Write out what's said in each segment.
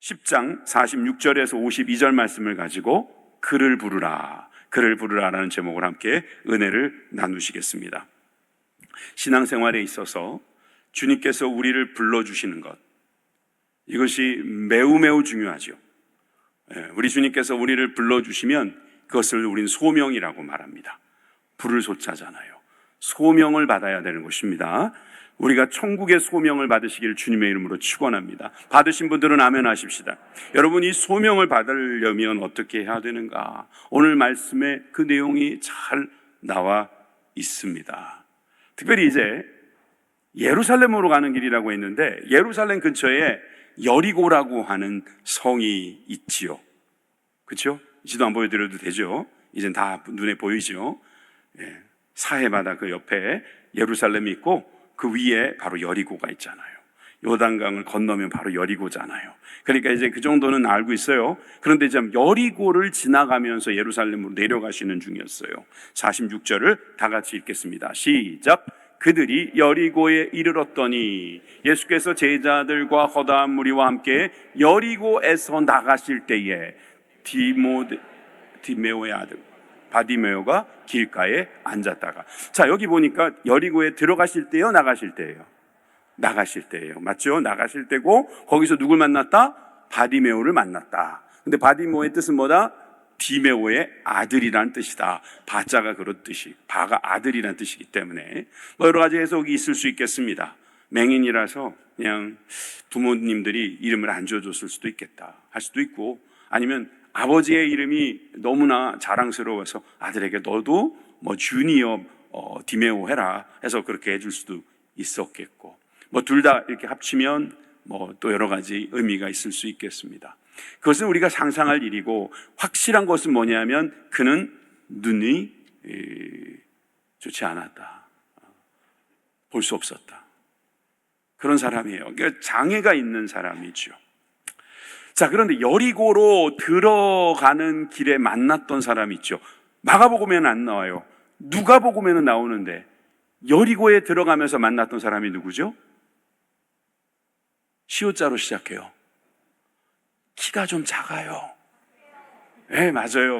10장 46절에서 52절 말씀을 가지고 그를 부르라라는 제목을 함께 은혜를 나누시겠습니다. 신앙생활에 있어서 주님께서 우리를 불러주시는 것, 이것이 매우 중요하죠. 우리 주님께서 우리를 불러주시면 그것을 우린 소명이라고 말합니다. 부를 소자잖아요. 소명을 받아야 되는 것입니다. 우리가 천국의 소명을 받으시기를 주님의 이름으로 축원합니다. 받으신 분들은 아멘 하십시다. 여러분, 이 소명을 받으려면 어떻게 해야 되는가? 오늘 말씀에 그 내용이 잘 나와 있습니다. 특별히 이제 예루살렘으로 가는 길이라고 했는데, 예루살렘 근처에 여리고라고 하는 성이 있지요. 그렇죠? 지도 안 보여드려도 되죠? 이젠 다 눈에 보이죠? 사해바다 그 옆에 예루살렘이 있고 그 위에 바로 여리고가 있잖아요. 요단강을 건너면 바로 여리고잖아요. 그러니까 이제 그 정도는 알고 있어요. 그런데 이제 여리고를 지나가면서 예루살렘으로 내려가시는 중이었어요. 46절을 다 같이 읽겠습니다. 시작. 그들이 여리고에 이르렀더니 예수께서 제자들과 허다한 무리와 함께 여리고에서 나가실 때에 디메오의 아들 바디메오가 길가에 앉았다가, 자, 여기 보니까 여리고에 들어가실 때요, 나가실 때예요? 나가실 때예요. 맞죠? 나가실 때고, 거기서 누굴 만났다? 바디메오를 만났다. 근데 바디메오의 뜻은 뭐다? 디메오의 아들이라는 뜻이다. 바자가 그런 뜻이, 바가 아들이라는 뜻이기 때문에 뭐 여러 가지 해석이 있을 수 있겠습니다. 맹인이라서 그냥 부모님들이 이름을 안 지어줬을 수도 있겠다 할 수도 있고, 아니면 아버지의 이름이 너무나 자랑스러워서 아들에게 너도 뭐 주니어 디메오 해라 해서 그렇게 해줄 수도 있었겠고, 뭐 둘 다 이렇게 합치면 뭐 또 여러 가지 의미가 있을 수 있겠습니다. 그것은 우리가 상상할 일이고, 확실한 것은 뭐냐면 그는 눈이 좋지 않았다, 볼 수 없었다, 그런 사람이에요. 그러니까 장애가 있는 사람이죠. 자, 그런데 여리고로 들어가는 길에 만났던 사람이 있죠. 마가복음에는 안 나와요. 누가복음에는 나오는데 여리고에 들어가면서 만났던 사람이 누구죠? 시옷자로 시작해요. 키가 좀 작아요. 네, 맞아요.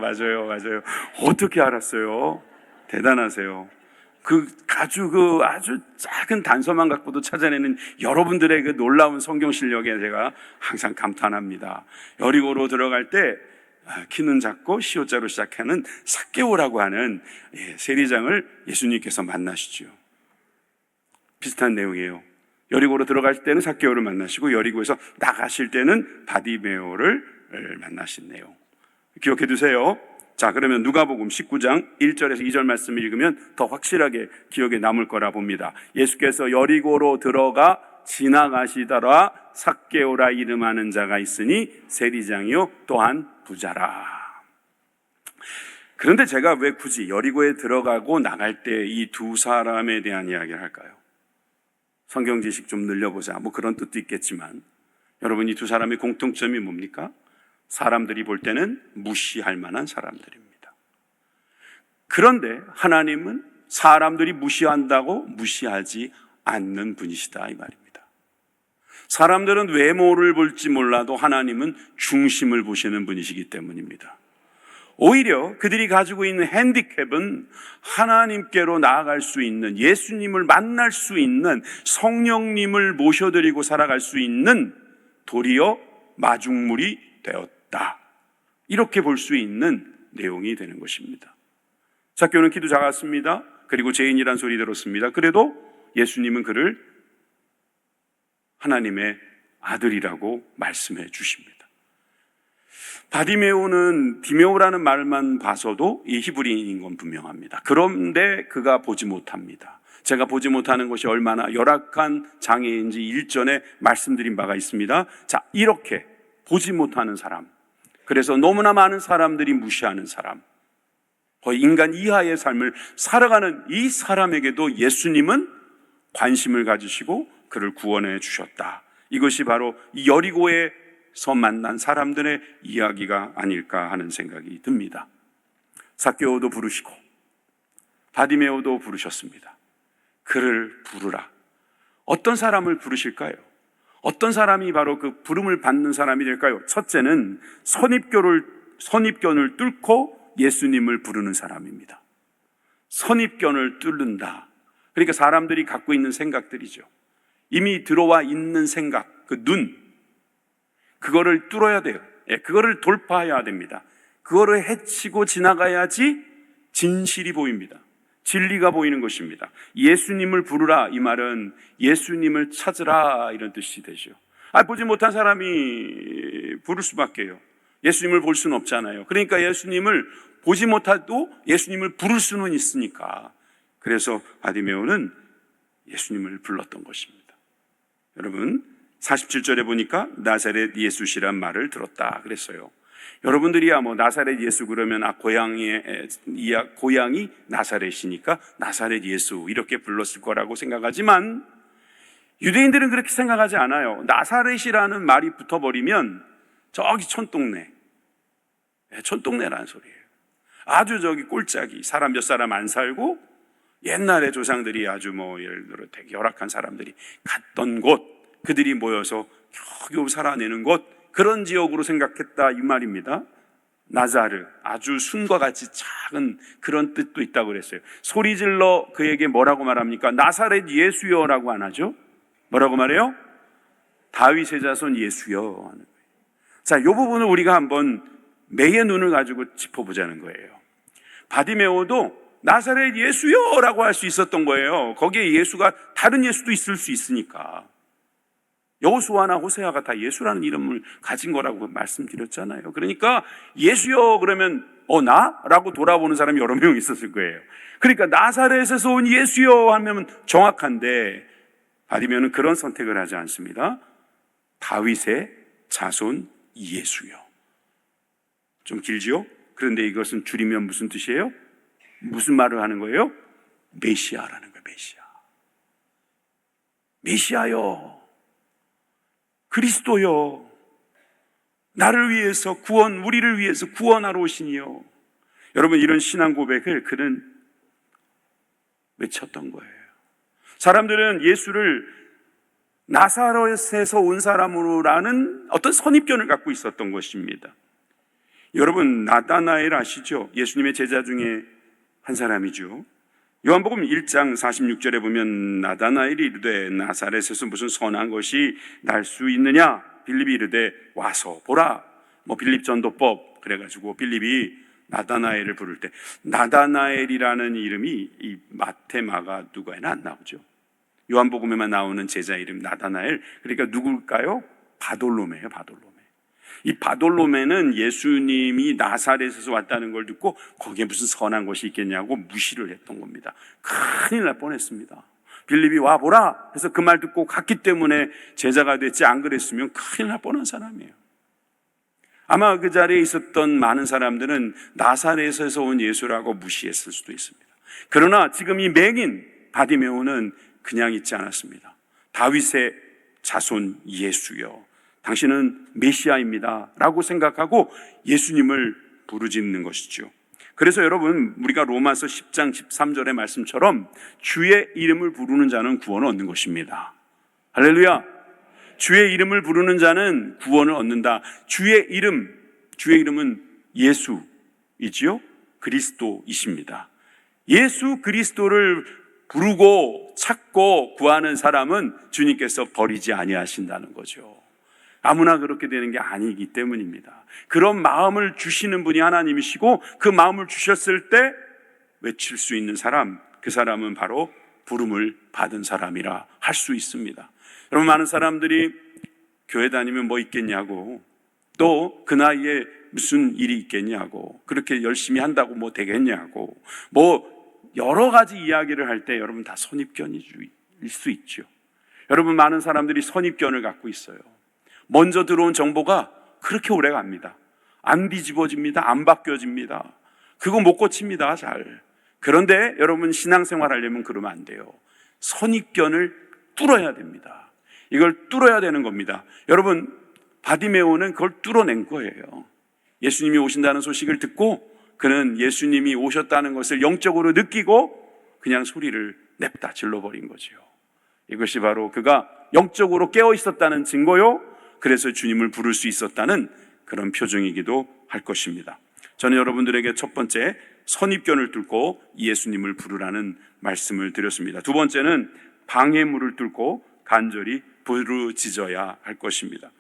어떻게 알았어요? 대단하세요. 아주 작은 단서만 갖고도 찾아내는 여러분들의 그 놀라운 성경 실력에 제가 항상 감탄합니다. 여리고로 들어갈 때 키는 작고 시옷자로 시작하는 삭개오라고 하는 세리장을 예수님께서 만나시죠. 비슷한 내용이에요. 여리고로 들어갈 때는 삭개오를 만나시고, 여리고에서 나가실 때는 바디메오를 만나신 내용 기억해 두세요. 자, 그러면 누가복음 19장 1절에서 2절 말씀을 읽으면 더 확실하게 기억에 남을 거라 봅니다. 예수께서 여리고로 들어가 지나가시더라. 삭개오라 이름하는 자가 있으니 세리장이요 또한 부자라. 그런데 제가 왜 굳이 여리고에 들어가고 나갈 때 이 두 사람에 대한 이야기를 할까요? 성경 지식 좀 늘려보자, 뭐 그런 뜻도 있겠지만, 여러분, 이 두 사람의 공통점이 뭡니까? 사람들이 볼 때는 무시할 만한 사람들입니다. 그런데 하나님은 사람들이 무시한다고 무시하지 않는 분이시다, 이 말입니다. 사람들은 외모를 볼지 몰라도 하나님은 중심을 보시는 분이시기 때문입니다. 오히려 그들이 가지고 있는 핸디캡은 하나님께로 나아갈 수 있는, 예수님을 만날 수 있는, 성령님을 모셔드리고 살아갈 수 있는 도리어 마중물이 되었다, 이렇게 볼 수 있는 내용이 되는 것입니다. 삭개오는 키도 작았습니다. 그리고 죄인이란 소리 들었습니다. 그래도 예수님은 그를 하나님의 아들이라고 말씀해 주십니다. 바디메오는 디메오라는 말만 봐서도 이 히브리인인 건 분명합니다. 그런데 그가 보지 못합니다. 제가 보지 못하는 것이 얼마나 열악한 장애인지 일전에 말씀드린 바가 있습니다. 자, 이렇게 보지 못하는 사람, 그래서 너무나 많은 사람들이 무시하는 사람, 거의 인간 이하의 삶을 살아가는 이 사람에게도 예수님은 관심을 가지시고 그를 구원해 주셨다. 이것이 바로 이 여리고에서 만난 사람들의 이야기가 아닐까 하는 생각이 듭니다. 삭개오도 부르시고 바디메오도 부르셨습니다. 그를 부르라. 어떤 사람을 부르실까요? 어떤 사람이 바로 그 부름을 받는 사람이 될까요? 첫째는 선입견을 뚫고 예수님을 부르는 사람입니다. 선입견을 뚫는다. 그러니까 사람들이 갖고 있는 생각들이죠. 이미 들어와 있는 생각, 그 눈, 그거를 뚫어야 돼요. 그거를 돌파해야 됩니다. 그거를 헤치고 지나가야지 진실이 보입니다. 진리가 보이는 것입니다. 예수님을 부르라, 이 말은 예수님을 찾으라, 이런 뜻이 되죠. 보지 못한 사람이 부를 수밖에요. 예수님을 볼 수는 없잖아요. 그러니까 예수님을 보지 못해도 예수님을 부를 수는 있으니까. 그래서 바디메오는 예수님을 불렀던 것입니다. 여러분, 47절에 보니까 나사렛 예수시란 말을 들었다 그랬어요. 여러분들이야 뭐 나사렛 예수 그러면 고향이 나사렛이니까 나사렛 예수 이렇게 불렀을 거라고 생각하지만 유대인들은 그렇게 생각하지 않아요. 나사렛이라는 말이 붙어버리면 저기 촌동네라는 소리예요. 아주 저기 꼴짝이, 사람 몇 사람 안 살고 옛날에 조상들이 아주 예를 들어 되게 열악한 사람들이 갔던 곳, 그들이 모여서 겨우 살아내는 곳, 그런 지역으로 생각했다 이 말입니다. 나자르, 아주 순과 같이 작은 그런 뜻도 있다고 그랬어요. 소리질러 그에게 뭐라고 말합니까? 나사렛 예수여라고 안 하죠? 뭐라고 말해요? 다윗의 자손 예수여 하는 거예요. 자, 이 부분을 우리가 한번 매의 눈을 가지고 짚어보자는 거예요. 바디메오도 나사렛 예수여라고 할 수 있었던 거예요. 거기에 예수가 다른 예수도 있을 수 있으니까. 여호수아나 호세아가 다 예수라는 이름을 가진 거라고 말씀드렸잖아요. 그러니까 예수여 그러면 나? 라고 돌아보는 사람이 여러 명 있었을 거예요. 그러니까 나사렛에서 온 예수여 하면 정확한데 바디메오는 그런 선택을 하지 않습니다. 다윗의 자손 예수여. 좀 길지요? 그런데 이것은 줄이면 무슨 뜻이에요? 무슨 말을 하는 거예요? 메시아라는 거예요. 메시아요, 그리스도요, 나를 위해서 우리를 위해서 구원하러 오시니요. 여러분, 이런 신앙 고백을 그는 외쳤던 거예요. 사람들은 예수를 나사렛에서 온 사람으로라는 어떤 선입견을 갖고 있었던 것입니다. 여러분, 나다나엘 아시죠? 예수님의 제자 중에 한 사람이죠. 요한복음 1장 46절에 보면 나다나엘이 이르되 나사렛에서 무슨 선한 것이 날 수 있느냐? 빌립이 이르되 와서 보라. 빌립 전도법 그래가지고 빌립이 나다나엘을 부를 때 나다나엘이라는 이름이 이 마태, 마가, 누가에는 안 나오죠. 요한복음에만 나오는 제자 이름 나다나엘. 그러니까 누굴까요? 바돌로메예요. 이 바돌로메는 예수님이 나사렛에서 왔다는 걸 듣고 거기에 무슨 선한 것이 있겠냐고 무시를 했던 겁니다. 큰일 날 뻔했습니다. 빌립이 와보라 해서 그 말 듣고 갔기 때문에 제자가 됐지, 안 그랬으면 큰일 날 뻔한 사람이에요. 아마 그 자리에 있었던 많은 사람들은 나사렛에서 온 예수라고 무시했을 수도 있습니다. 그러나 지금 이 맹인 바디메오는 그냥 있지 않았습니다. 다윗의 자손 예수여, 당신은 메시아입니다 라고 생각하고 예수님을 부르짖는 것이죠. 그래서 여러분, 우리가 로마서 10장 13절의 말씀처럼 주의 이름을 부르는 자는 구원을 얻는 것입니다. 할렐루야. 주의 이름을 부르는 자는 구원을 얻는다. 주의 이름은 예수이지요, 그리스도이십니다. 예수 그리스도를 부르고 찾고 구하는 사람은 주님께서 버리지 아니하신다는 거죠. 아무나 그렇게 되는 게 아니기 때문입니다. 그런 마음을 주시는 분이 하나님이시고 그 마음을 주셨을 때 외칠 수 있는 사람, 그 사람은 바로 부름을 받은 사람이라 할 수 있습니다. 여러분, 많은 사람들이 교회 다니면 뭐 있겠냐고, 또 그 나이에 무슨 일이 있겠냐고, 그렇게 열심히 한다고 뭐 되겠냐고, 여러 가지 이야기를 할 때 여러분 다 선입견일 수 있죠. 여러분, 많은 사람들이 선입견을 갖고 있어요. 먼저 들어온 정보가 그렇게 오래 갑니다. 안 뒤집어집니다. 안 바뀌어집니다. 그거 못 고칩니다, 잘. 그런데 여러분, 신앙생활 하려면 그러면 안 돼요. 선입견을 뚫어야 됩니다. 이걸 뚫어야 되는 겁니다. 여러분, 바디메오는 그걸 뚫어낸 거예요. 예수님이 오신다는 소식을 듣고 그는 예수님이 오셨다는 것을 영적으로 느끼고 그냥 소리를 냅다 질러버린 거죠. 이것이 바로 그가 영적으로 깨어 있었다는 증거요. 그래서 주님을 부를 수 있었다는 그런 표정이기도 할 것입니다. 저는 여러분들에게 첫 번째 선입견을 뚫고 예수님을 부르라는 말씀을 드렸습니다. 두 번째는 방해물을 뚫고 간절히 부르짖어야 할 것입니다.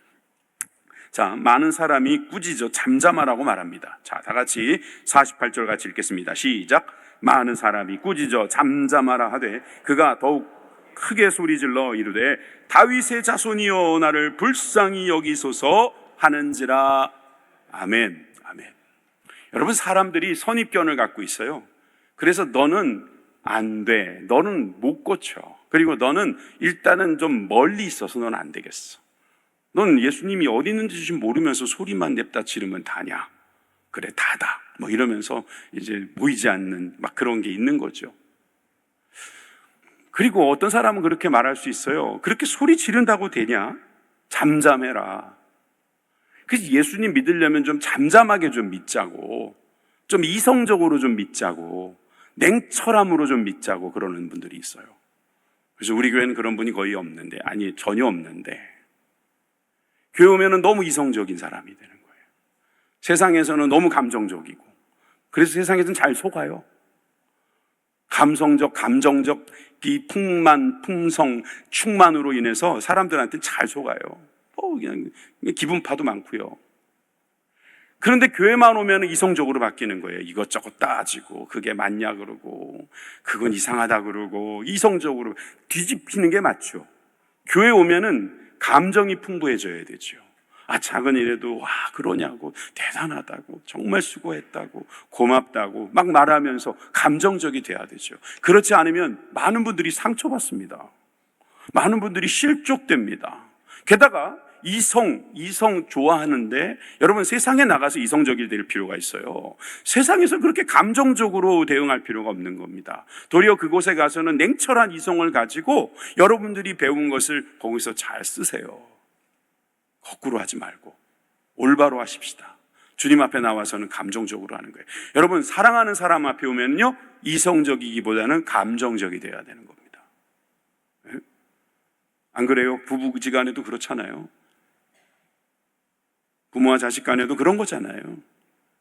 자, 많은 사람이 꾸짖어 잠잠하라고 말합니다. 자, 다 같이 48절 같이 읽겠습니다. 시작. 많은 사람이 꾸짖어 잠잠하라 하되 그가 더욱 크게 소리질러 이르되 다윗의 자손이여 나를 불쌍히 여기소서 하는지라. 아멘. 아멘. 여러분, 사람들이 선입견을 갖고 있어요. 그래서 너는 안 돼, 너는 못 고쳐, 그리고 너는 일단은 좀 멀리 있어서 넌 안 되겠어, 넌 예수님이 어디 있는지 모르면서 소리만 냅다 지르면 다냐, 그래 다다, 뭐 이러면서 이제 보이지 않는 막 그런 게 있는 거죠. 그리고 어떤 사람은 그렇게 말할 수 있어요. 그렇게 소리 지른다고 되냐? 잠잠해라. 그래서 예수님 믿으려면 좀 잠잠하게 좀 믿자고, 좀 이성적으로 좀 믿자고, 냉철함으로 좀 믿자고 그러는 분들이 있어요. 그래서 우리 교회는 그런 분이 거의 없는데, 아니 전혀 없는데, 교회 오면은 너무 이성적인 사람이 되는 거예요. 세상에서는 너무 감정적이고, 그래서 세상에서는 잘 속아요. 감정적 이 풍성, 충만으로 인해서 사람들한테 잘 속아요. 그냥 기분파도 많고요. 그런데 교회만 오면 이성적으로 바뀌는 거예요. 이것저것 따지고 그게 맞냐 그러고 그건 이상하다 그러고 이성적으로 뒤집히는 게 맞죠. 교회 오면은 감정이 풍부해져야 되죠. 작은 일에도 와 그러냐고, 대단하다고, 정말 수고했다고, 고맙다고 막 말하면서 감정적이 돼야 되죠. 그렇지 않으면 많은 분들이 상처받습니다. 많은 분들이 실족됩니다. 게다가 이성 좋아하는데, 여러분 세상에 나가서 이성적이 될 필요가 있어요. 세상에서 그렇게 감정적으로 대응할 필요가 없는 겁니다. 도리어 그곳에 가서는 냉철한 이성을 가지고 여러분들이 배운 것을 거기서 잘 쓰세요. 거꾸로 하지 말고 올바로 하십시다. 주님 앞에 나와서는 감정적으로 하는 거예요. 여러분, 사랑하는 사람 앞에 오면요, 이성적이기보다는 감정적이 돼야 되는 겁니다. 안 그래요? 부부지간에도 그렇잖아요. 부모와 자식 간에도 그런 거잖아요.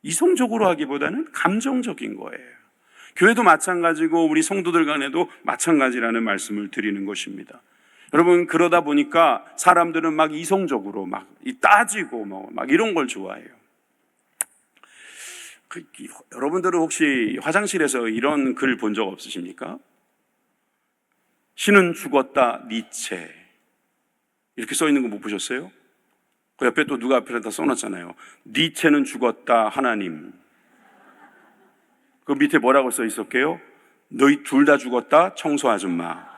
이성적으로 하기보다는 감정적인 거예요. 교회도 마찬가지고 우리 성도들 간에도 마찬가지라는 말씀을 드리는 것입니다. 여러분, 그러다 보니까 사람들은 막 이성적으로 막 따지고 막 이런 걸 좋아해요. 여러분들은 혹시 화장실에서 이런 글 본 적 없으십니까? 신은 죽었다 니체, 이렇게 써 있는 거 못 보셨어요? 그 옆에 또 누가 앞에다 써놨잖아요. 니체는 죽었다 하나님. 그 밑에 뭐라고 써 있었게요? 너희 둘 다 죽었다 청소 아줌마.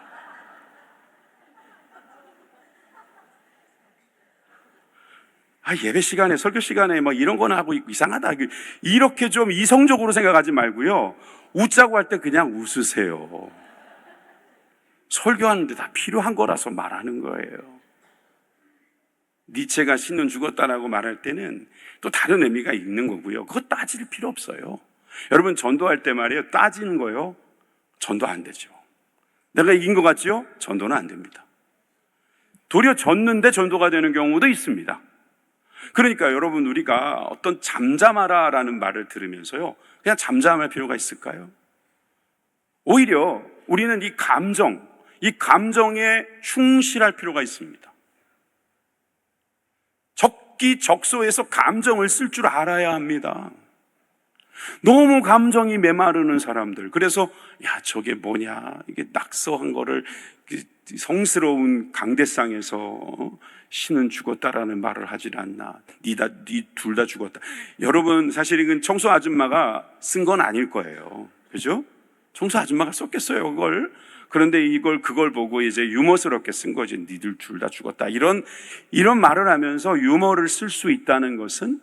예배 시간에, 설교 시간에 뭐 이런 거나 하고 이상하다, 이렇게 좀 이성적으로 생각하지 말고요, 웃자고 할 때 그냥 웃으세요. 설교하는데 다 필요한 거라서 말하는 거예요. 니체가 신은 죽었다라고 말할 때는 또 다른 의미가 있는 거고요. 그거 따질 필요 없어요. 여러분, 전도할 때 말이에요, 따지는 거요, 전도 안 되죠. 내가 이긴 것 같죠? 전도는 안 됩니다. 도리어 졌는데 전도가 되는 경우도 있습니다. 그러니까 여러분, 우리가 어떤 잠잠하라 라는 말을 들으면서요, 그냥 잠잠할 필요가 있을까요? 오히려 우리는 이 감정에 충실할 필요가 있습니다. 적기적소에서 감정을 쓸 줄 알아야 합니다. 너무 감정이 메마르는 사람들, 그래서 저게 뭐냐, 이게 낙서한 거를 성스러운 강대상에서 신은 죽었다라는 말을 하질 않나, 니 둘 다 죽었다. 여러분, 사실 이건 청소 아줌마가 쓴 건 아닐 거예요. 그죠? 청소 아줌마가 썼겠어요, 그걸? 그런데 그걸 보고 이제 유머스럽게 쓴 거지. 니들 둘 다 죽었다, 이런 말을 하면서 유머를 쓸 수 있다는 것은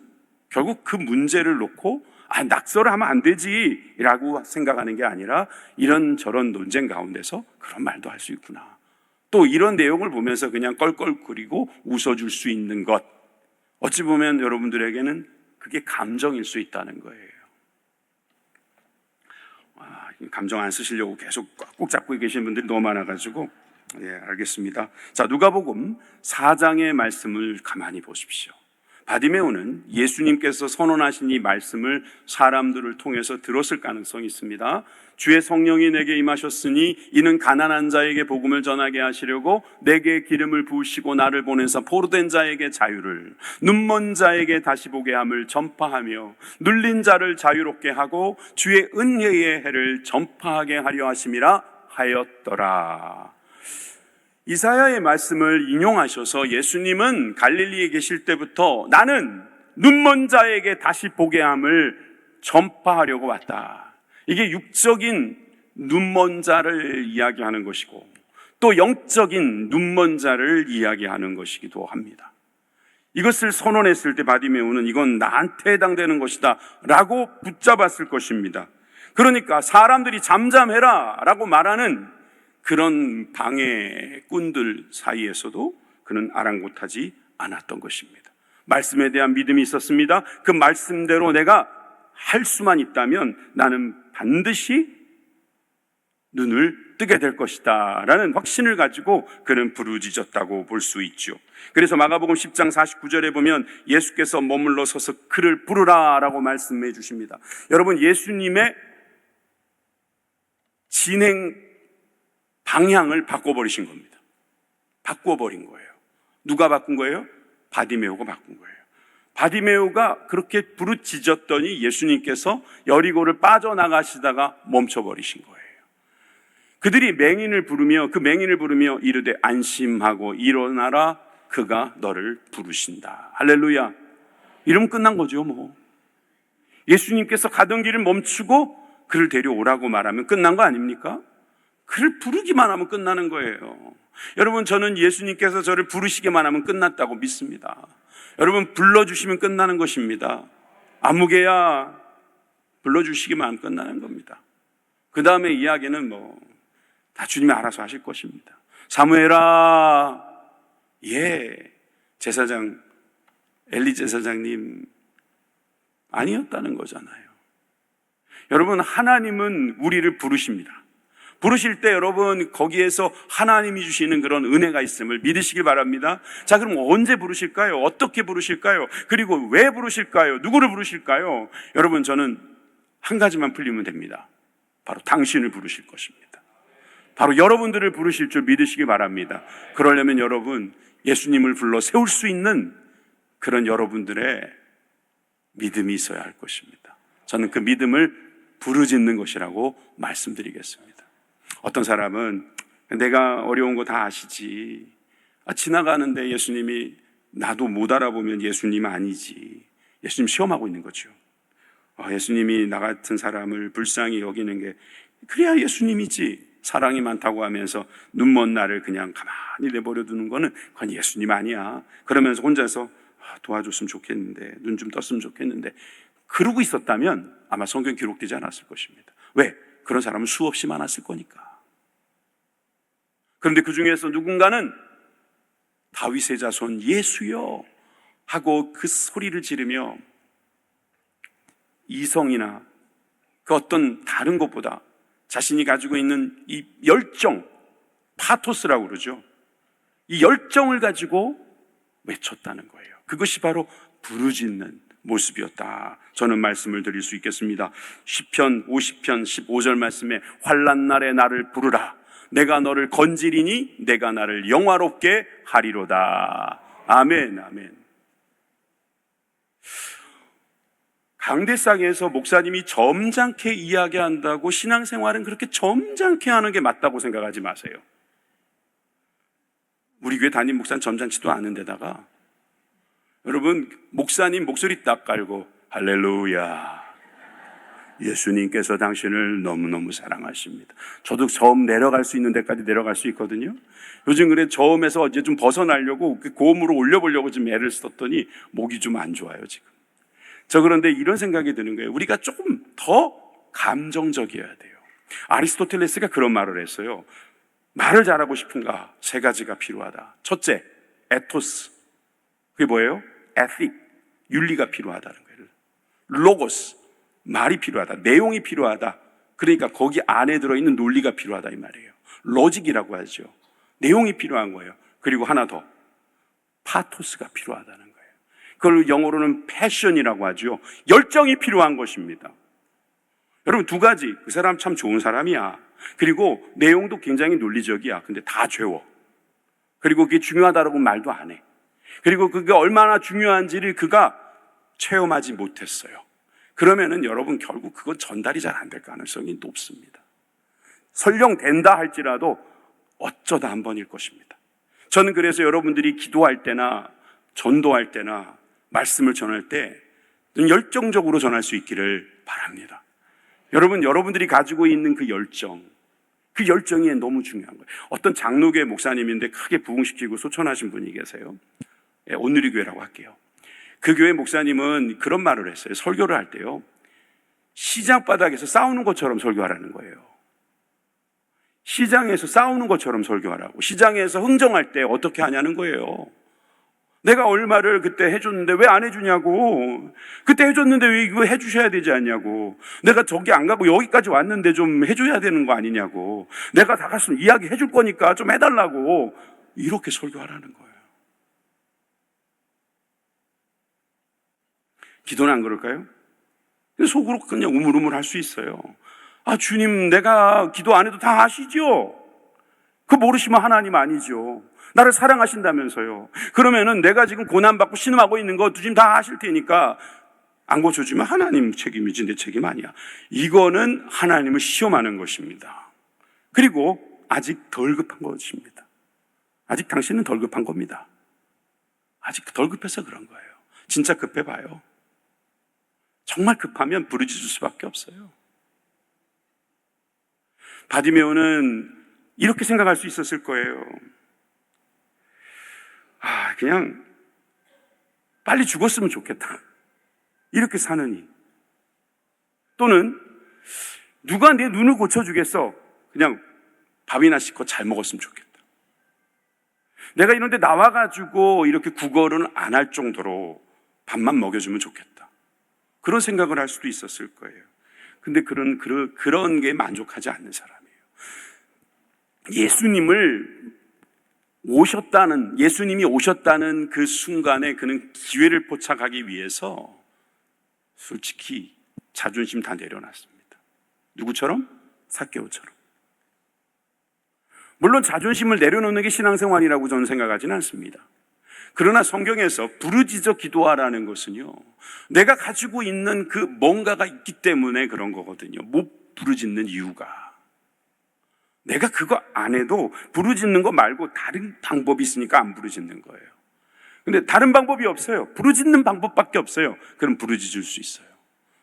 결국 그 문제를 놓고 낙서를 하면 안 되지 라고 생각하는 게 아니라, 이런저런 논쟁 가운데서 그런 말도 할 수 있구나, 또 이런 내용을 보면서 그냥 껄껄거리고 웃어줄 수 있는 것, 어찌 보면 여러분들에게는 그게 감정일 수 있다는 거예요. 감정 안 쓰시려고 계속 꽉 잡고 계신 분들이 너무 많아가지고 예, 알겠습니다. 자, 누가복음 4장의 말씀을 가만히 보십시오. 바디메오는 예수님께서 선언하신 이 말씀을 사람들을 통해서 들었을 가능성이 있습니다. 주의 성령이 내게 임하셨으니 이는 가난한 자에게 복음을 전하게 하시려고 내게 기름을 부으시고 나를 보내사 포로된 자에게 자유를, 눈먼 자에게 다시 보게 함을 전파하며 눌린 자를 자유롭게 하고 주의 은혜의 해를 전파하게 하려 하심이라 하였더라. 이사야의 말씀을 인용하셔서 예수님은 갈릴리에 계실 때부터 나는 눈먼 자에게 다시 보게 함을 전파하려고 왔다. 이게 육적인 눈먼 자를 이야기하는 것이고 또 영적인 눈먼 자를 이야기하는 것이기도 합니다. 이것을 선언했을 때 바디메오는 이건 나한테 해당되는 것이다 라고 붙잡았을 것입니다. 그러니까 사람들이 잠잠해라 라고 말하는 그런 방해꾼들 사이에서도 그는 아랑곳하지 않았던 것입니다. 말씀에 대한 믿음이 있었습니다. 그 말씀대로 내가 할 수만 있다면 나는 반드시 눈을 뜨게 될 것이다 라는 확신을 가지고 그는 부르짖었다고 볼 수 있죠. 그래서 마가복음 10장 49절에 보면 예수께서 머물러 서서 그를 부르라 라고 말씀해 주십니다. 여러분, 예수님의 진행 방향을 바꿔버리신 겁니다. 바꿔버린 거예요. 누가 바꾼 거예요? 바디메오가 바꾼 거예요. 바디메오가 그렇게 부르짖었더니 예수님께서 여리고를 빠져나가시다가 멈춰버리신 거예요. 그들이 맹인을 부르며 이르되 안심하고 일어나라, 그가 너를 부르신다. 할렐루야. 이러면 끝난 거죠, 뭐. 예수님께서 가던 길을 멈추고 그를 데려오라고 말하면 끝난 거 아닙니까? 그를 부르기만 하면 끝나는 거예요. 여러분, 저는 예수님께서 저를 부르시기만 하면 끝났다고 믿습니다. 여러분, 불러주시면 끝나는 것입니다. 아무개야 불러주시기만 하면 끝나는 겁니다. 그 다음에 이야기는 다 주님이 알아서 하실 것입니다. 사무엘아, 제사장 엘리 제사장님 아니었다는 거잖아요. 여러분, 하나님은 우리를 부르십니다. 부르실 때 여러분, 거기에서 하나님이 주시는 그런 은혜가 있음을 믿으시길 바랍니다. 자, 그럼 언제 부르실까요? 어떻게 부르실까요? 그리고 왜 부르실까요? 누구를 부르실까요? 여러분, 저는 한 가지만 풀리면 됩니다. 바로 당신을 부르실 것입니다. 바로 여러분들을 부르실 줄 믿으시기 바랍니다. 그러려면 여러분, 예수님을 불러 세울 수 있는 그런 여러분들의 믿음이 있어야 할 것입니다. 저는 그 믿음을 부르짖는 것이라고 말씀드리겠습니다. 어떤 사람은 내가 어려운 거 다 아시지. 지나가는데 예수님이 나도 못 알아보면 예수님 아니지. 예수님 시험하고 있는 거죠. 예수님이 나 같은 사람을 불쌍히 여기는 게 그래야 예수님이지. 사랑이 많다고 하면서 눈먼 나를 그냥 가만히 내버려 두는 거는 그건 예수님 아니야. 그러면서 혼자서 도와줬으면 좋겠는데, 눈 좀 떴으면 좋겠는데, 그러고 있었다면 아마 성경 기록되지 않았을 것입니다. 왜? 그런 사람은 수없이 많았을 거니까. 그런데 그 중에서 누군가는 다윗의 자손 예수여 하고 그 소리를 지르며 이성이나 그 어떤 다른 것보다 자신이 가지고 있는 이 열정, 파토스라고 그러죠. 이 열정을 가지고 외쳤다는 거예요. 그것이 바로 부르짖는 모습이었다. 저는 말씀을 드릴 수 있겠습니다. 시편 50편 15절 말씀에 환난 날에 나를 부르라. 내가 너를 건지리니 내가 나를 영화롭게 하리로다. 아멘, 아멘. 강대상에서 목사님이 점잖게 이야기한다고 신앙생활은 그렇게 점잖게 하는 게 맞다고 생각하지 마세요. 우리 교회 담임 목사는 점잖지도 않은 데다가 여러분, 목사님 목소리 딱 깔고 할렐루야, 예수님께서 당신을 너무너무 사랑하십니다. 저도 저음 내려갈 수 있는 데까지 내려갈 수 있거든요. 요즘 그래 저음에서 이제 좀 벗어나려고 고음으로 올려보려고 지금 애를 썼더니 목이 좀 안 좋아요 지금. 저 그런데 이런 생각이 드는 거예요. 우리가 조금 더 감정적이어야 돼요. 아리스토텔레스가 그런 말을 했어요. 말을 잘하고 싶은가? 세 가지가 필요하다. 첫째, 에토스. 그게 뭐예요? 에틱, 윤리가 필요하다는 거예요. 로고스, 말이 필요하다. 내용이 필요하다. 그러니까 거기 안에 들어있는 논리가 필요하다 이 말이에요. 로직이라고 하죠. 내용이 필요한 거예요. 그리고 하나 더, 파토스가 필요하다는 거예요. 그걸 영어로는 패션이라고 하죠. 열정이 필요한 것입니다. 여러분, 두 가지. 그 사람 참 좋은 사람이야. 그리고 내용도 굉장히 논리적이야. 근데 다 죄워. 그리고 그게 중요하다라고 말도 안 해. 그리고 그게 얼마나 중요한지를 그가 체험하지 못했어요. 그러면은 여러분, 결국 그건 전달이 잘 안 될 가능성이 높습니다. 설령 된다 할지라도 어쩌다 한 번일 것입니다. 저는 그래서 여러분들이 기도할 때나 전도할 때나 말씀을 전할 때 열정적으로 전할 수 있기를 바랍니다. 여러분들이 가지고 있는 그 열정이 너무 중요한 거예요. 어떤 장로교회 목사님인데 크게 부흥시키고 소천하신 분이 계세요. 온누리교회라고 할게요. 그 교회 목사님은 그런 말을 했어요. 설교를 할 때요, 시장 바닥에서 싸우는 것처럼 설교하라는 거예요. 시장에서 싸우는 것처럼 설교하라고. 시장에서 흥정할 때 어떻게 하냐는 거예요. 내가 얼마를 그때 해줬는데 왜 안 해주냐고. 그때 해줬는데 왜 이거 해주셔야 되지 않냐고. 내가 저기 안 가고 여기까지 왔는데 좀 해줘야 되는 거 아니냐고. 내가 다 갔으면 이야기 해줄 거니까 좀 해달라고. 이렇게 설교하라는 거예요. 기도는 안 그럴까요? 속으로 그냥 우물우물 할 수 있어요. 아, 주님, 내가 기도 안 해도 다 아시죠? 그거 모르시면 하나님 아니죠. 나를 사랑하신다면서요. 그러면은 내가 지금 고난받고 신음하고 있는 거 주님 다 아실 테니까 안 고쳐주면 하나님 책임이지 내 책임 아니야. 이거는 하나님을 시험하는 것입니다. 그리고 아직 덜 급한 것입니다. 아직 당신은 덜 급한 겁니다. 아직 덜 급해서 그런 거예요. 진짜 급해봐요. 정말 급하면 부르짖을 수밖에 없어요. 바디메오는 이렇게 생각할 수 있었을 거예요. 그냥 빨리 죽었으면 좋겠다. 이렇게 사느니. 또는 누가 내 눈을 고쳐주겠어. 그냥 밥이나 씻고 잘 먹었으면 좋겠다. 내가 이런데 나와가지고 이렇게 구걸은 안 할 정도로 밥만 먹여주면 좋겠다. 그런 생각을 할 수도 있었을 거예요. 근데 그런 게 만족하지 않는 사람이에요. 예수님이 오셨다는 그 순간에 그는 기회를 포착하기 위해서 솔직히 자존심 다 내려놨습니다. 누구처럼? 삭개오처럼. 물론 자존심을 내려놓는 게 신앙생활이라고 저는 생각하지는 않습니다. 그러나 성경에서 부르짖어 기도하라는 것은요, 내가 가지고 있는 그 뭔가가 있기 때문에 그런 거거든요. 못 부르짖는 이유가. 내가 그거 안 해도 부르짖는 거 말고 다른 방법이 있으니까 안 부르짖는 거예요. 근데 다른 방법이 없어요. 부르짖는 방법밖에 없어요. 그럼 부르짖을 수 있어요.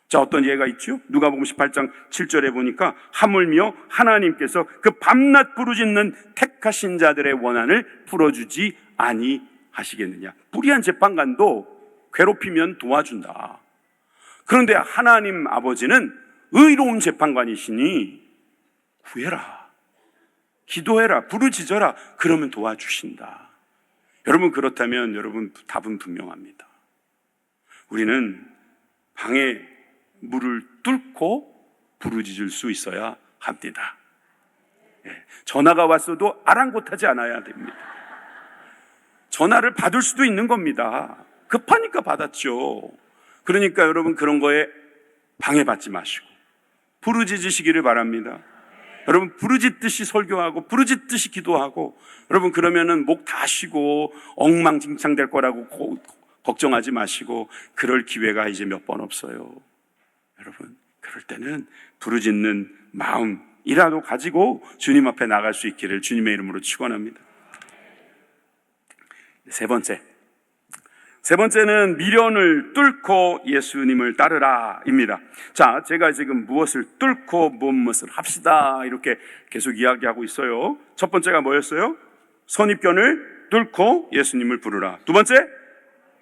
자, 어떤 예가 있죠? 누가복음 18장 7절에 보니까 하물며 하나님께서 그 밤낮 부르짖는 택하신 자들의 원한을 풀어주지 아니하시겠느냐. 불의한 재판관도 괴롭히면 도와준다. 그런데 하나님 아버지는 의로운 재판관이시니 구해라, 기도해라, 부르짖어라. 그러면 도와주신다. 여러분, 그렇다면 여러분 답은 분명합니다. 우리는 방에 물을 뚫고 부르짖을 수 있어야 합니다. 전화가 왔어도 아랑곳하지 않아야 됩니다. 전화를 받을 수도 있는 겁니다. 급하니까 받았죠. 그러니까 여러분 그런 거에 방해받지 마시고 부르짖으시기를 바랍니다. 여러분 부르짖듯이 설교하고 부르짖듯이 기도하고, 여러분 그러면은 목 다 쉬고 엉망진창 될 거라고 걱정하지 마시고, 그럴 기회가 이제 몇 번 없어요. 여러분 그럴 때는 부르짖는 마음이라도 가지고 주님 앞에 나갈 수 있기를 주님의 이름으로 축원합니다. 세 번째는 미련을 뚫고 예수님을 따르라입니다. 자, 제가 지금 무엇을 뚫고 무엇을 합시다 이렇게 계속 이야기하고 있어요. 첫 번째가 뭐였어요? 선입견을 뚫고 예수님을 부르라. 두 번째,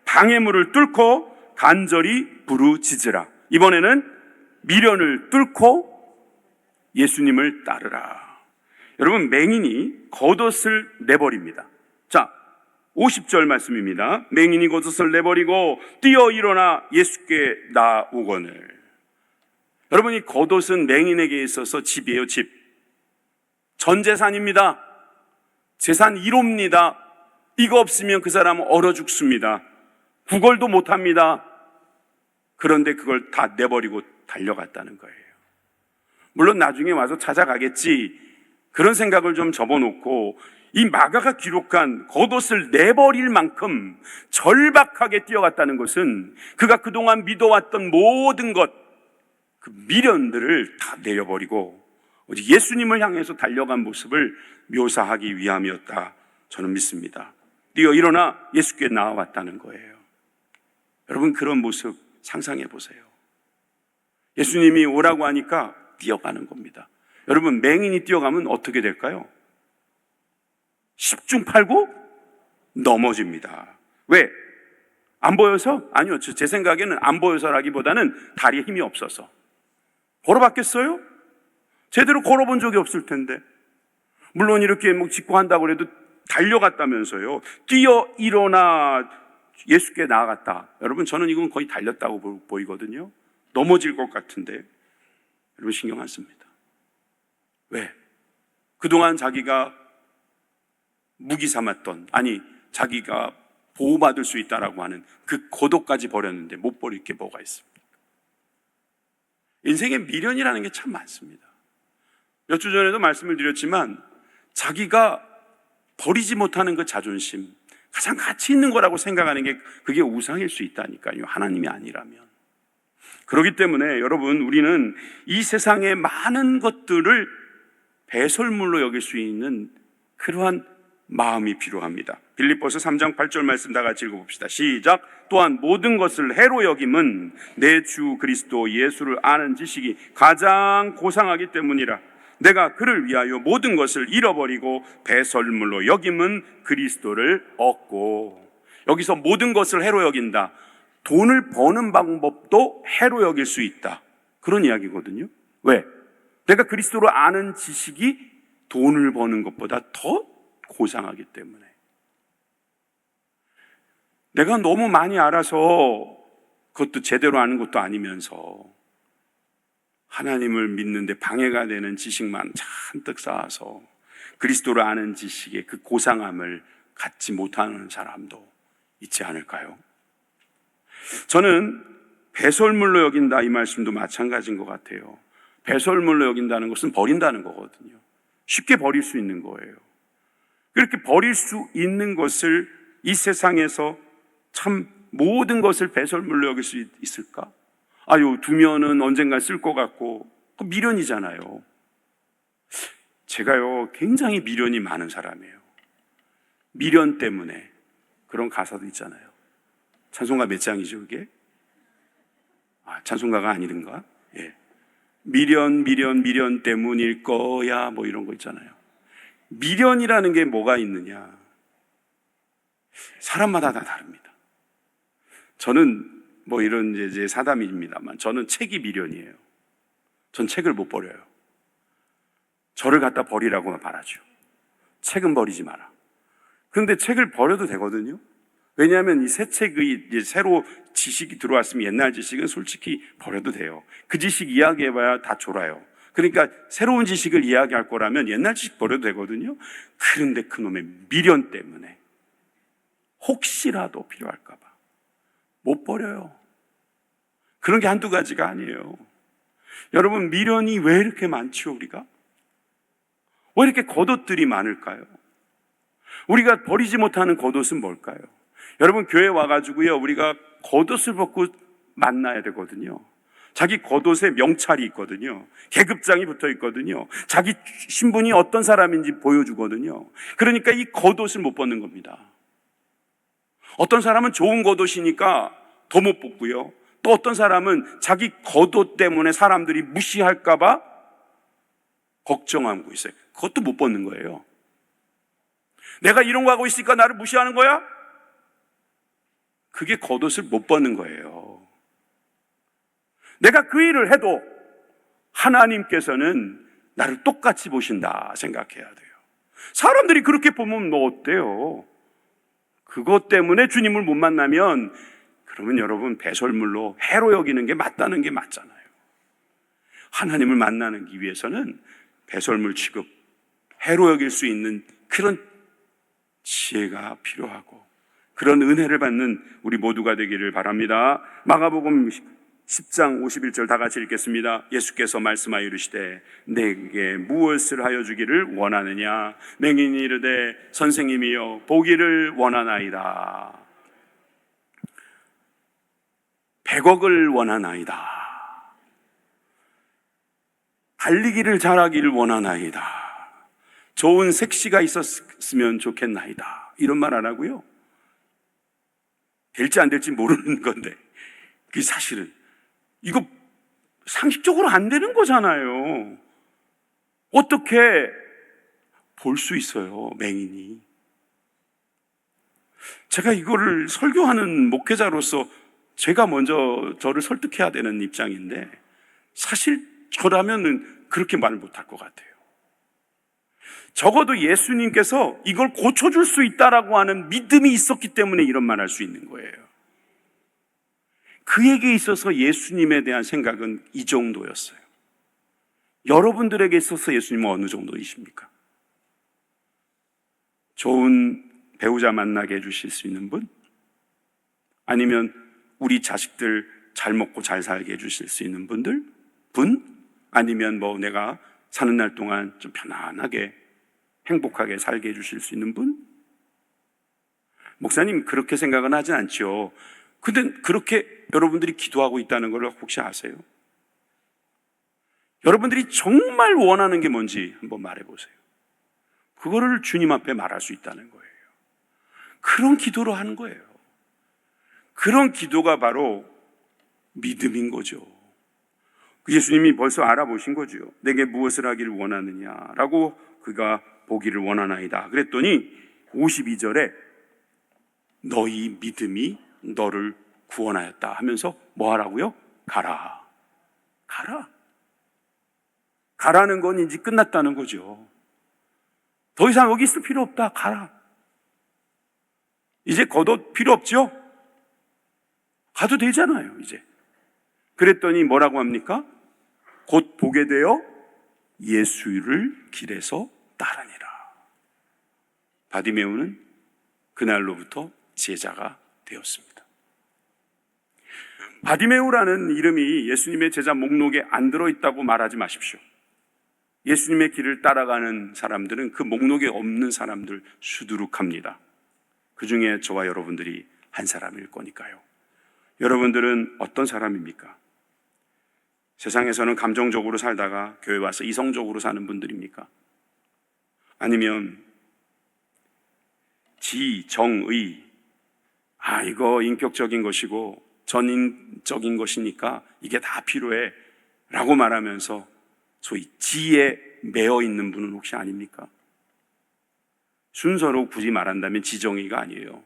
방해물을 뚫고 간절히 부르짖으라. 이번에는 미련을 뚫고 예수님을 따르라. 여러분, 맹인이 겉옷을 내버립니다. 자, 50절 말씀입니다. 맹인이 겉옷을 내버리고 뛰어 일어나 예수께 나오거늘. 여러분, 이 겉옷은 맹인에게 있어서 집이에요. 집. 전 재산입니다. 재산 1호입니다. 이거 없으면 그 사람은 얼어 죽습니다. 구걸도 못합니다. 그런데 그걸 다 내버리고 달려갔다는 거예요. 물론 나중에 와서 찾아가겠지, 그런 생각을 좀 접어놓고 이 마가가 기록한 겉옷을 내버릴 만큼 절박하게 뛰어갔다는 것은 그가 그동안 믿어왔던 모든 것, 그 미련들을 다 내려버리고 오직 예수님을 향해서 달려간 모습을 묘사하기 위함이었다, 저는 믿습니다. 뛰어 일어나 예수께 나아왔다는 거예요. 여러분, 그런 모습 상상해 보세요. 예수님이 오라고 하니까 뛰어가는 겁니다. 여러분, 맹인이 뛰어가면 어떻게 될까요? 10중 8구 넘어집니다. 왜? 안 보여서? 아니요, 제 생각에는 안 보여서라기보다는 다리에 힘이 없어서. 걸어봤겠어요? 제대로 걸어본 적이 없을 텐데. 물론 이렇게 뭐 짚고 한다고 해도 달려갔다면서요. 뛰어 일어나 예수께 나아갔다. 여러분, 저는 이건 거의 달렸다고 보이거든요. 넘어질 것 같은데. 여러분, 신경 안 씁니다. 왜? 그동안 자기가 무기 삼았던, 아니 자기가 보호받을 수 있다라고 하는 그 고독까지 버렸는데 못 버릴 게 뭐가 있습니까? 인생에 미련이라는 게 참 많습니다. 몇 주 전에도 말씀을 드렸지만 자기가 버리지 못하는 그 자존심, 가장 가치 있는 거라고 생각하는 게 그게 우상일 수 있다니까요. 하나님이 아니라면. 그렇기 때문에 여러분, 우리는 이 세상의 많은 것들을 배설물로 여길 수 있는 그러한 마음이 필요합니다. 빌립보서 3장 8절 말씀 다 같이 읽어봅시다. 시작. 또한 모든 것을 해로 여김은 내 주 그리스도 예수를 아는 지식이 가장 고상하기 때문이라. 내가 그를 위하여 모든 것을 잃어버리고 배설물로 여김은 그리스도를 얻고. 여기서 모든 것을 해로 여긴다. 돈을 버는 방법도 해로 여길 수 있다, 그런 이야기거든요. 왜? 내가 그리스도를 아는 지식이 돈을 버는 것보다 더 고상하기 때문에. 내가 너무 많이 알아서 그것도 제대로 아는 것도 아니면서 하나님을 믿는데 방해가 되는 지식만 잔뜩 쌓아서 그리스도를 아는 지식의 그 고상함을 갖지 못하는 사람도 있지 않을까요? 저는 배설물로 여긴다, 이 말씀도 마찬가지인 것 같아요. 배설물로 여긴다는 것은 버린다는 거거든요. 쉽게 버릴 수 있는 거예요. 그렇게 버릴 수 있는 것을 이 세상에서 참 모든 것을 배설물로 여길 수 있을까? 아유, 두면은 언젠가 쓸 것 같고, 그 미련이잖아요. 제가요, 굉장히 미련이 많은 사람이에요. 미련 때문에. 그런 가사도 있잖아요. 찬송가 몇 장이죠, 그게? 찬송가가 아니든가? 예. 미련 때문일 거야, 뭐 이런 거 있잖아요. 미련이라는 게 뭐가 있느냐? 사람마다 다 다릅니다. 저는 뭐 이런 이제 사담입니다만, 저는 책이 미련이에요. 전 책을 못 버려요. 저를 갖다 버리라고 말하죠. 책은 버리지 마라. 그런데 책을 버려도 되거든요. 왜냐하면 이 새 책의 이제 새로 지식이 들어왔으면 옛날 지식은 솔직히 버려도 돼요. 그 지식 이야기해봐야 다 졸아요. 그러니까 새로운 지식을 이야기할 거라면 옛날 지식 버려도 되거든요. 그런데 그놈의 미련 때문에 혹시라도 필요할까 봐 못 버려요. 그런 게 한두 가지가 아니에요. 여러분, 미련이 왜 이렇게 많죠, 우리가? 왜 이렇게 겉옷들이 많을까요? 우리가 버리지 못하는 겉옷은 뭘까요? 여러분, 교회 와가지고요, 우리가 겉옷을 벗고 만나야 되거든요. 자기 겉옷에 명찰이 있거든요. 계급장이 붙어 있거든요. 자기 신분이 어떤 사람인지 보여주거든요. 그러니까 이 겉옷을 못 벗는 겁니다. 어떤 사람은 좋은 겉옷이니까 더 못 벗고요. 또 어떤 사람은 자기 겉옷 때문에 사람들이 무시할까봐 걱정하고 있어요. 그것도 못 벗는 거예요. 내가 이런 거 하고 있으니까 나를 무시하는 거야? 그게 겉옷을 못 벗는 거예요. 내가 그 일을 해도 하나님께서는 나를 똑같이 보신다 생각해야 돼요. 사람들이 그렇게 보면 뭐 어때요? 그것 때문에 주님을 못 만나면 그러면 여러분, 배설물로 해로 여기는 게 맞다는 게 맞잖아요. 하나님을 만나기 위해서는 배설물 취급, 해로 여길 수 있는 그런 지혜가 필요하고 그런 은혜를 받는 우리 모두가 되기를 바랍니다. 마가복음 10장 51절 다 같이 읽겠습니다. 예수께서 말씀하여 이르시되 내게 무엇을 하여 주기를 원하느냐? 맹인이 이르되 선생님이여 보기를 원하나이다. 100억을 원하나이다. 달리기를 잘하기를 원하나이다. 좋은 색시가 있었으면 좋겠나이다. 이런 말 안 하고요. 될지 안 될지 모르는 건데 그게 사실은 이거 상식적으로 안 되는 거잖아요. 어떻게 볼 수 있어요, 맹인이. 제가 이거를 설교하는 목회자로서 제가 먼저 저를 설득해야 되는 입장인데 사실 저라면은 그렇게 말 못할 것 같아요. 적어도 예수님께서 이걸 고쳐줄 수 있다라고 하는 믿음이 있었기 때문에 이런 말 할 수 있는 거예요. 그에게 있어서 예수님에 대한 생각은 이 정도였어요. 여러분들에게 있어서 예수님은 어느 정도이십니까? 좋은 배우자 만나게 해주실 수 있는 분? 아니면 우리 자식들 잘 먹고 잘 살게 해주실 수 있는 분들? 아니면 뭐 내가 사는 날 동안 좀 편안하게 행복하게 살게 해주실 수 있는 분? 목사님 그렇게 생각은 하진 않죠. 근데 그렇게 여러분들이 기도하고 있다는 걸 혹시 아세요? 여러분들이 정말 원하는 게 뭔지 한번 말해보세요. 그거를 주님 앞에 말할 수 있다는 거예요. 그런 기도로 하는 거예요. 그런 기도가 바로 믿음인 거죠. 예수님이 벌써 알아보신 거죠. 내게 무엇을 하기를 원하느냐라고 그가 보기를 원하나이다. 그랬더니 52절에 너희 믿음이 너를 구원하였다 하면서 뭐 하라고요? 가라. 가라는 건 이제 끝났다는 거죠. 더 이상 여기 있을 필요 없다. 가라. 이제 겉옷 필요 없죠? 가도 되잖아요, 이제. 그랬더니 뭐라고 합니까? 곧 보게 되어 예수를 길에서 따르니라. 바디메오는 그날로부터 제자가 되었습니다. 바디메오라는 이름이 예수님의 제자 목록에 안 들어있다고 말하지 마십시오. 예수님의 길을 따라가는 사람들은 그 목록에 없는 사람들 수두룩합니다. 그 중에 저와 여러분들이 한 사람일 거니까요. 여러분들은 어떤 사람입니까? 세상에서는 감정적으로 살다가 교회 와서 이성적으로 사는 분들입니까? 아니면 정의, 이거 인격적인 것이고 전인적인 것이니까 이게 다 필요해 라고 말하면서 소위 지에 매어 있는 분은 혹시 아닙니까? 순서로 굳이 말한다면 지정의가 아니에요.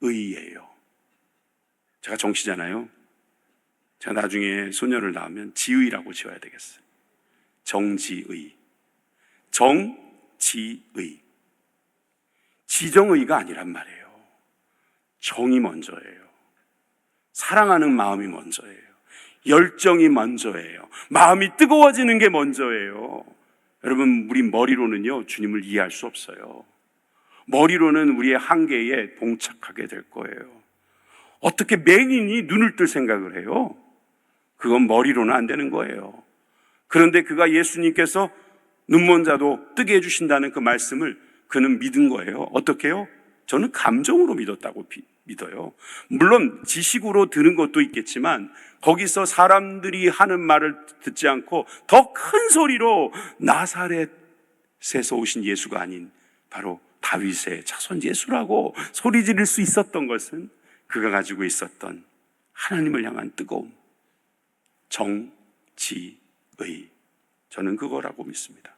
정지의예요. 제가 정씨잖아요. 제가 나중에 소녀를 낳으면 지의라고 지어야 되겠어요. 정지의. 정지의. 지정의가 아니란 말이에요. 정이 먼저예요. 사랑하는 마음이 먼저예요. 열정이 먼저예요. 마음이 뜨거워지는 게 먼저예요. 여러분, 우리 머리로는요, 주님을 이해할 수 없어요. 머리로는 우리의 한계에 봉착하게 될 거예요. 어떻게 맹인이 눈을 뜰 생각을 해요? 그건 머리로는 안 되는 거예요. 그런데 그가 예수님께서 눈먼 자도 뜨게 해주신다는 그 말씀을 그는 믿은 거예요. 어떻게 해요? 저는 감정으로 믿었다고 믿어요. 물론 지식으로 들은 것도 있겠지만 거기서 사람들이 하는 말을 듣지 않고 더 큰 소리로 나사렛에서 오신 예수가 아닌 바로 다윗의 자손 예수라고 소리 지를 수 있었던 것은 그가 가지고 있었던 하나님을 향한 뜨거움, 정지의. 저는 그거라고 믿습니다.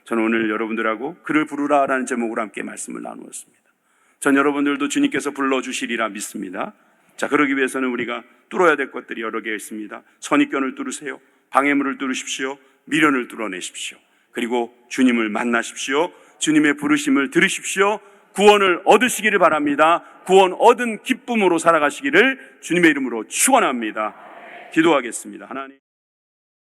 저는 오늘 여러분들하고 그를 부르라라는 제목으로 함께 말씀을 나누었습니다. 전 여러분들도 주님께서 불러주시리라 믿습니다. 자, 그러기 위해서는 우리가 뚫어야 될 것들이 여러 개 있습니다. 선입견을 뚫으세요. 방해물을 뚫으십시오. 미련을 뚫어내십시오. 그리고 주님을 만나십시오. 주님의 부르심을 들으십시오. 구원을 얻으시기를 바랍니다. 구원 얻은 기쁨으로 살아가시기를 주님의 이름으로 축원합니다. 기도하겠습니다. 하나님.